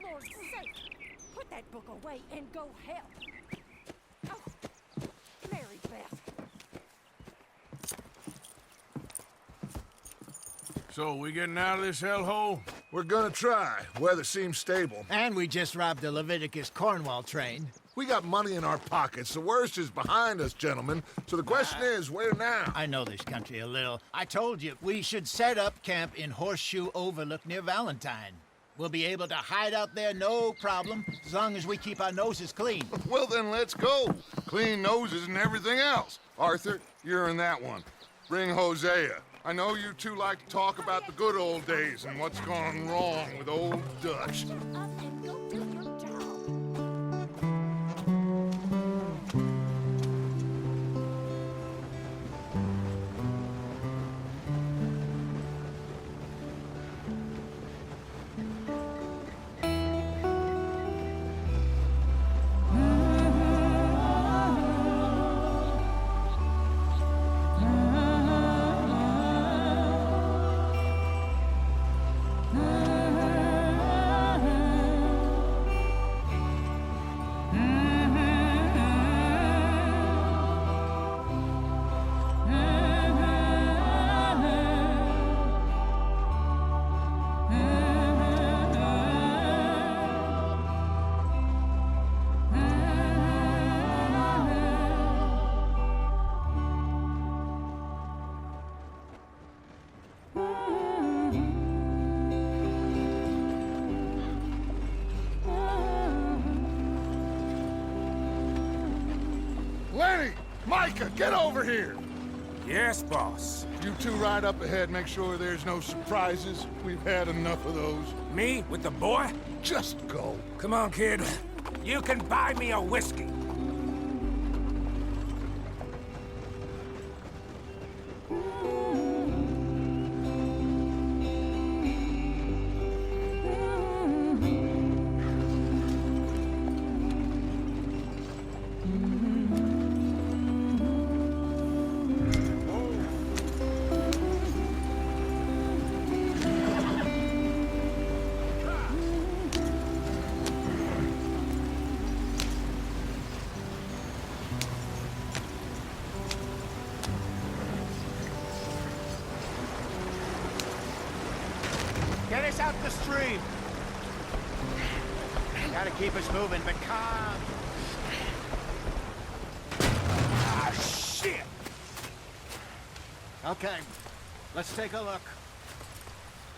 more's sake. Put that book away and go help. Oh, Mary Beth. So, we getting out of this hellhole? We're gonna try. Weather seems stable. And we just robbed the Leviticus Cornwall train. We got money in our pockets. The worst is behind us, gentlemen. So the question is, where now? I know this country a little. I told you, we should set up camp in Horseshoe Overlook near Valentine. We'll be able to hide out there, no problem, as long as we keep our noses clean. Well, then let's go. Clean noses and everything else. Arthur, you're in that one. Bring Hosea. I know you two like to talk about the good old days and what's gone wrong with old Dutch. Shut up and go do your job. Lenny! Micah, get over here! Yes, boss. You two ride up ahead, make sure there's no surprises. We've had enough of those. Me with the boy? Just go. Come on, kid. You can buy me a whiskey. Get us out the stream. Gotta keep us moving, but calm. Ah, shit! Okay, let's take a look.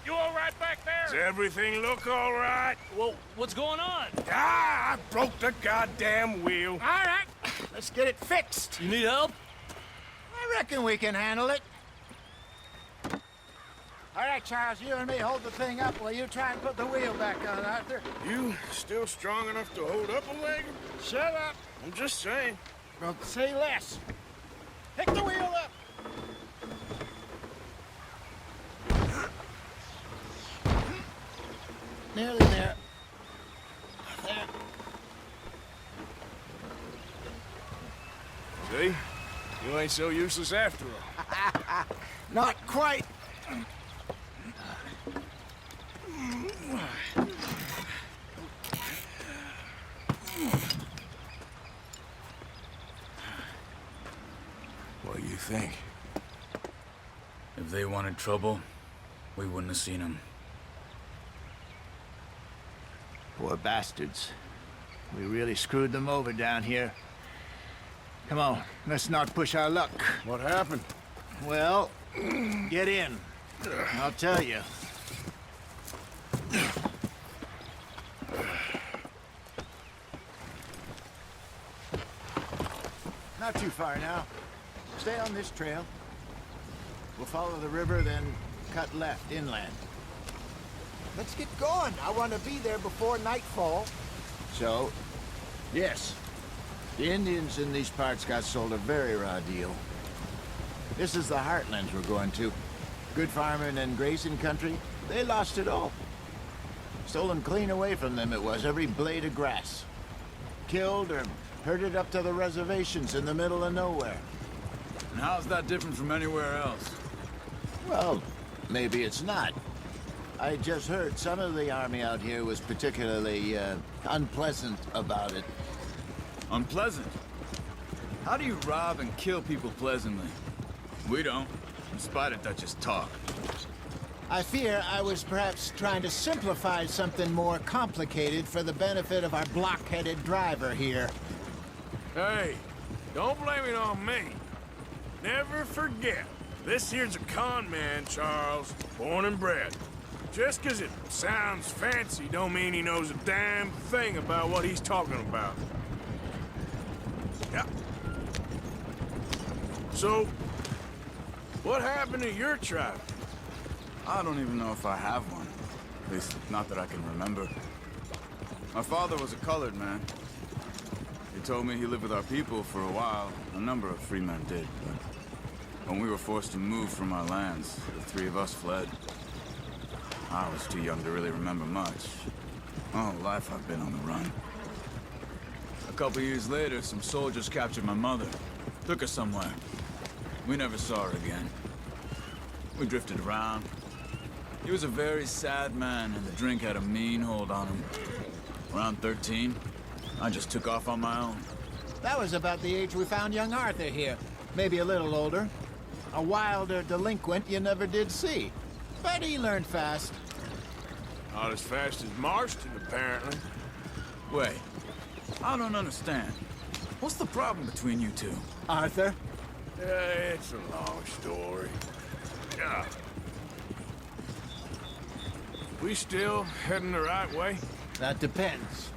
You all right back Does there? everything look all right? Well, what's going on? Ah, I broke the goddamn wheel. All right, let's get it fixed. You need help? I reckon we can handle it. All right, Charles, you and me hold the thing up while you try and put the wheel back on, Arthur. You still strong enough to hold up a leg? Shut up. I'm just saying. Well, say less. Pick the wheel up. Nearly there. There. See? You ain't so useless after all. Not quite. What do you think? If they wanted trouble, we wouldn't have seen them. Poor bastards. We really screwed them over down here. Come on, let's not push our luck. What happened? Well, get in. I'll tell you. Not too far now. Stay on this trail. We'll follow the river, then cut left inland. Let's get going. I want to be there before nightfall. So, yes, the Indians in these parts got sold a very raw deal. This is the heartlands we're going to. Good farming and grazing country, they lost it all. Stolen clean away from them it was, every blade of grass. Killed or herded up to the reservations in the middle of nowhere. And how's that different from anywhere else? Well, maybe it's not. I just heard some of the army out here was particularly, unpleasant about it. Unpleasant? How do you rob and kill people pleasantly? We don't, in spite of Dutch's talk. I fear I was perhaps trying to simplify something more complicated for the benefit of our block-headed driver here. Hey, don't blame it on me. Never forget, this here's a con man, Charles, born and bred. Just 'cause it sounds fancy don't mean he knows a damn thing about what he's talking about. Yeah. So, what happened to your tribe? I don't even know if I have one. At least, not that I can remember. My father was a colored man. He told me he lived with our people for a while. A number of free men did, but when we were forced to move from our lands, the three of us fled. I was too young to really remember much. My whole life I've been on the run. A couple years later, some soldiers captured my mother. Took her somewhere. We never saw her again. We drifted around. He was a very sad man, and the drink had a mean hold on him. Around 13, I just took off on my own. That was about the age we found young Arthur here. Maybe a little older. A wilder delinquent you never did see. But he learned fast. Not as fast as Marston, apparently. Wait, I don't understand. What's the problem between you two? Arthur? It's a long story. Yeah. We still heading the right way? That depends.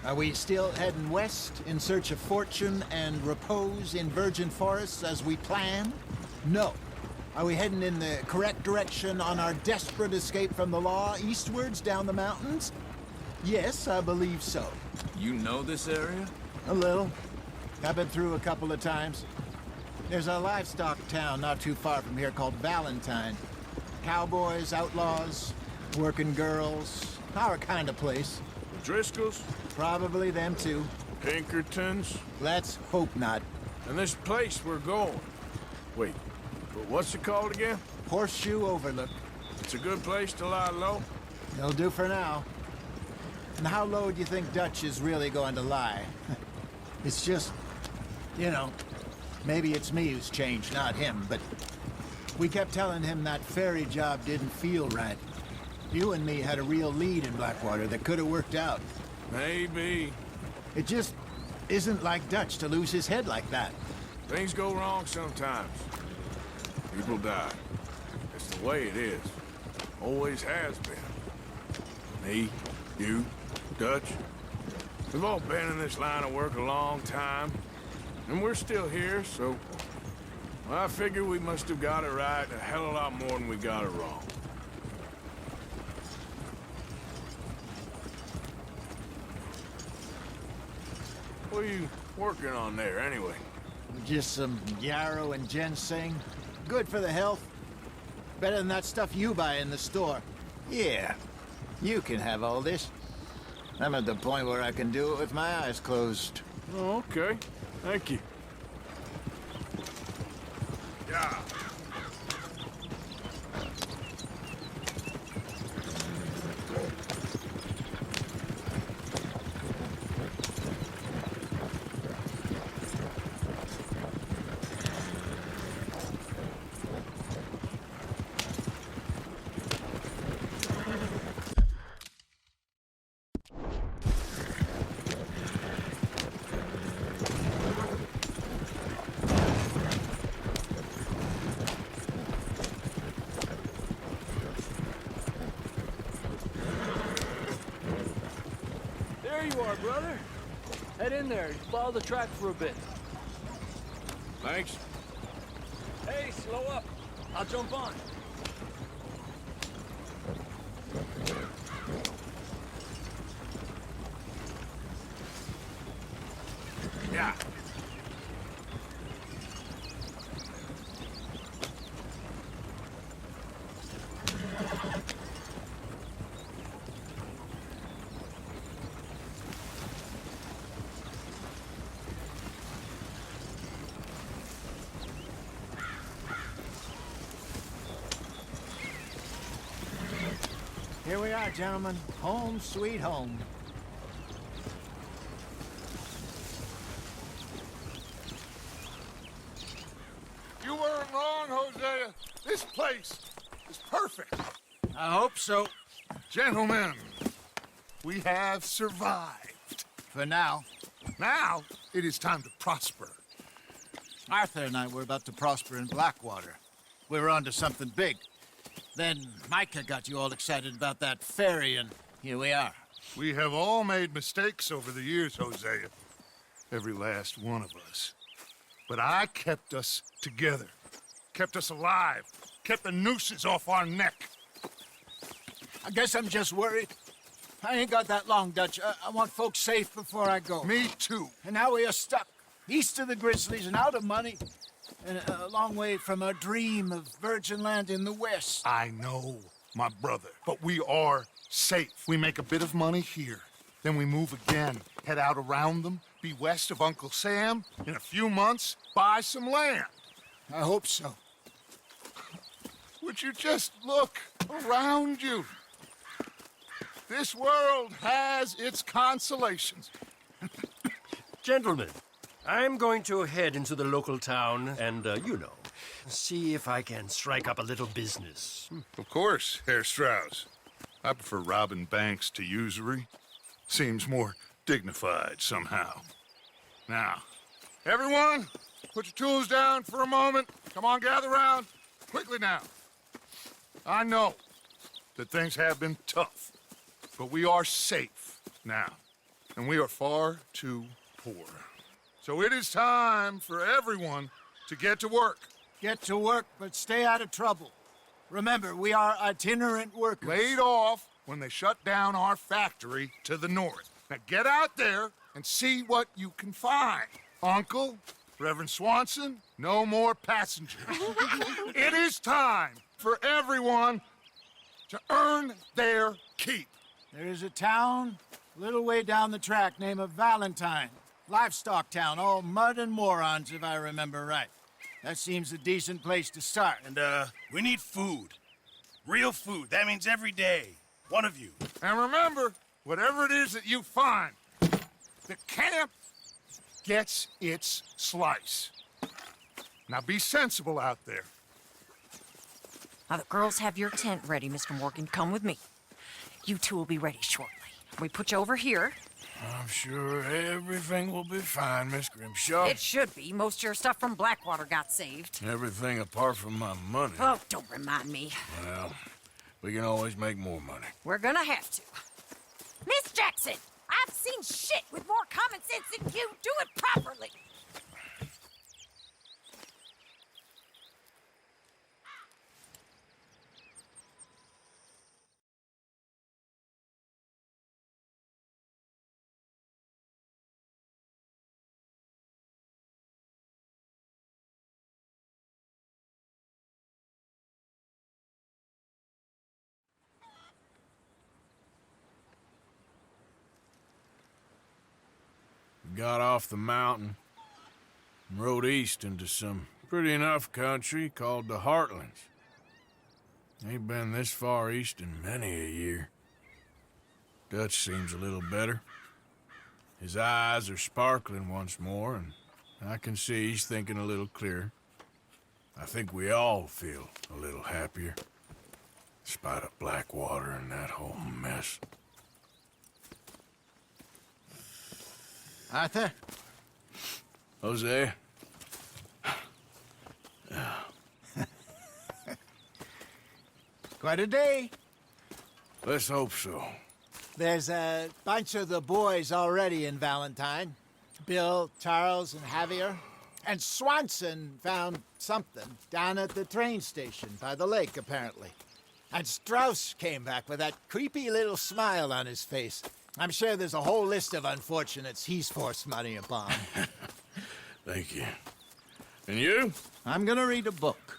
Are we still heading west in search of fortune and repose in virgin forests as we planned? No. Are we heading in the correct direction on our desperate escape from the law eastwards down the mountains? Yes, I believe so. You know this area? A little. I've been through a couple of times. There's a livestock town not too far from here called Valentine. Cowboys, outlaws, working girls, our kind of place. The Driscolls? Probably them too. Pinkertons? Let's hope not. And this place we're going. Wait, but what's it called again? Horseshoe Overlook. It's a good place to lie low? They'll do for now. And how low do you think Dutch is really going to lie? It's just, you know, maybe it's me who's changed, not him, but we kept telling him that ferry job didn't feel right. You and me had a real lead in Blackwater that could have worked out. Maybe. It just isn't like Dutch to lose his head like that. Things go wrong sometimes. People die. It's the way it is. Always has been. Me, you, Dutch. We've all been in this line of work a long time. And we're still here, so... well, I figure we must have got it right a hell of a lot more than we got it wrong. What are you working on there, anyway? Just some yarrow and ginseng. Good for the health. Better than that stuff you buy in the store. Yeah, you can have all this. I'm at the point where I can do it with my eyes closed. Oh, okay. Thank you. Yeah. There you are, brother. Head in there. Follow the track for a bit. Thanks. Hey, slow up. I'll jump on. Yeah. Here we are, gentlemen. Home sweet home. You weren't wrong, Hosea. This place is perfect. I hope so. Gentlemen, we have survived. For now. Now, it is time to prosper. Arthur and I were about to prosper in Blackwater. We were onto something big. Then Micah got you all excited about that ferry, and here we are. We have all made mistakes over the years, Hosea. Every last one of us. But I kept us together. Kept us alive. Kept the nooses off our neck. I guess I'm just worried. I ain't got that long, Dutch. I want folks safe before I go. Me too. And now we are stuck, east of the Grizzlies and out of money, and a long way from our dream of virgin land in the west. I know, my brother, but we are safe. We make a bit of money here, then we move again, head out around them, be west of Uncle Sam, in a few months, buy some land. I hope so. Would you just look around you? This world has its consolations. Gentlemen, I'm going to head into the local town and, see if I can strike up a little business. Of course, Herr Strauss. I prefer robbing banks to usury. Seems more dignified somehow. Now, everyone, put your tools down for a moment. Come on, gather round. Quickly now. I know that things have been tough, but we are safe now, and we are far too poor. So it is time for everyone to get to work. Get to work, but stay out of trouble. Remember, we are itinerant workers. Laid off when they shut down our factory to the north. Now get out there and see what you can find. Uncle, Reverend Swanson, no more passengers. It is time for everyone to earn their keep. There is a town a little way down the track named Valentine. Livestock town, all mud and morons, if I remember right. That seems a decent place to start. And, we need food. Real food. That means every day. One of you. And remember, whatever it is that you find, the camp gets its slice. Now be sensible out there. Now, the girls have your tent ready, Mr. Morgan. Come with me. You two will be ready shortly. We put you over here. I'm sure everything will be fine, Miss Grimshaw. It should be. Most of your stuff from Blackwater got saved. Everything apart from my money. Oh, don't remind me. Well, we can always make more money. We're gonna have to. Miss Jackson, I've seen shit with more common sense than you. Do it properly. Got off the mountain and rode east into some pretty enough country called the Heartlands. Ain't been this far east in many a year. Dutch seems a little better. His eyes are sparkling once more, and I can see he's thinking a little clearer. I think we all feel a little happier, in spite of Blackwater and that whole mess. Arthur? Jose? Quite a day. Let's hope so. There's a bunch of the boys already in Valentine. Bill, Charles, and Javier. And Swanson found something down at the train station by the lake, apparently. And Strauss came back with that creepy little smile on his face. I'm sure there's a whole list of unfortunates he's forced money upon. Thank you. And you? I'm gonna read a book.